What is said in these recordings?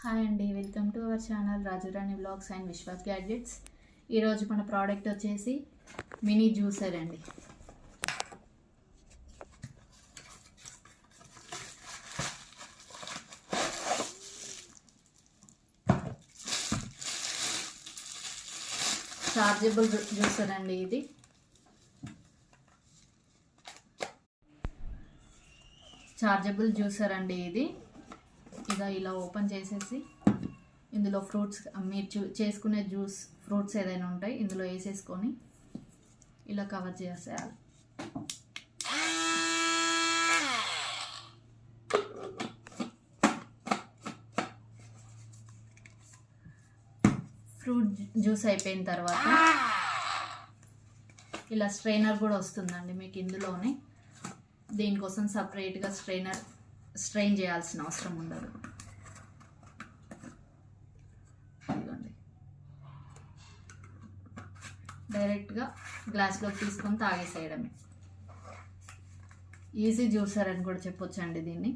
Hi అండి, welcome to our channel Rajurani vlogs and Vishwas gadgets. ఈరోజు మన ప్రోడక్ట్ వచ్చేసి మినీ జ్యూసర్ అండి. చార్జబుల్ జ్యూసర్ అండి ఇది. చార్జబుల్ జ్యూసర్ అండి ఇది. ఇలా ఓపెన్ చేసేసి ఇందులో ఫ్రూట్స్ మీరు చేసుకునే జ్యూస్ ఫ్రూట్స్ ఏదైనా ఉంటాయి ఇందులో వేసేసుకొని ఇలా కవర్ చేసేయాలి. ఫ్రూట్ జ్యూస్ అయిపోయిన తర్వాత ఇలా స్ట్రైనర్ కూడా వస్తుందండి మీకు ఇందులోనే. దీనికోసం సపరేట్గా స్ట్రెయిన్ చేయాల్సిన అవసరం ఉండదు. ఇదిగోండి, డైరెక్ట్గా గ్లాస్లోకి తీసుకొని తాగేసేయడమే. ఈజీ జ్యూసర్ అని కూడా చెప్పొచ్చండి దీన్ని.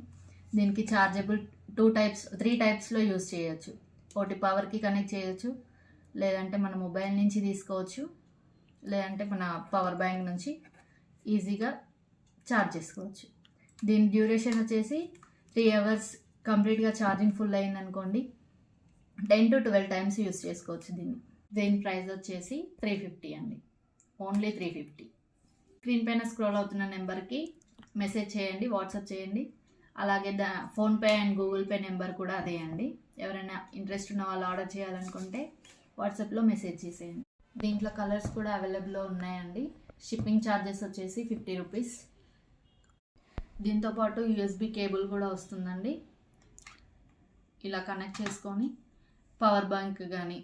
దీనికి చార్జబుల్ 3 టైప్స్లో యూజ్ చేయొచ్చు. ఒకటి పవర్కి కనెక్ట్ చేయొచ్చు, లేదంటే మన మొబైల్ నుంచి తీసుకోవచ్చు, లేదంటే మన పవర్ బ్యాంక్ నుంచి ఈజీగా ఛార్జ్ చేసుకోవచ్చు. దీని డ్యూరేషన్ వచ్చేసి 3 hours. కంప్లీట్గా ఛార్జింగ్ ఫుల్ అయింది అనుకోండి 10 to 12 times యూస్ చేసుకోవచ్చు దీన్ని. దీని ప్రైస్ వచ్చేసి 350 అండి, ఓన్లీ 350. స్క్రీన్ పైన స్క్రోల్ అవుతున్న నెంబర్కి మెసేజ్ చేయండి, వాట్సాప్ చేయండి. అలాగే PhonePe and Google pay number కూడా అదే అండి. ఎవరైనా ఇంట్రెస్ట్ ఉన్న వాళ్ళు ఆర్డర్ చేయాలనుకుంటే వాట్సాప్లో మెసేజ్ చేసేయండి. దీంట్లో కలర్స్ కూడా అవైలబుల్లో ఉన్నాయండి. షిప్పింగ్ ఛార్జెస్ వచ్చేసి 50 రూపీస్. దీంతోపాటు యూఎస్బి కేబుల్ కూడా వస్తుందండి. ఇలా కనెక్ట్ చేసుకొని పవర్ బ్యాంక్ కానీ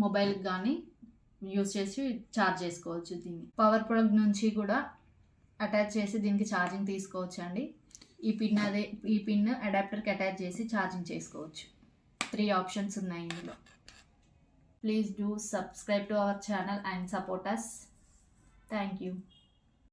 మొబైల్కి కానీ యూజ్ చేసి ఛార్జ్ చేసుకోవచ్చు. దీన్ని పవర్ ప్లగ్ నుంచి కూడా అటాచ్ చేసి దీనికి ఛార్జింగ్ తీసుకోవచ్చు అండి. ఈ పిన్ అడాప్టర్కి అటాచ్ చేసి ఛార్జింగ్ చేసుకోవచ్చు. 3 ఆప్షన్స్ ఉన్నాయి ఇందులో. Please do subscribe to our channel and support us. Thank you.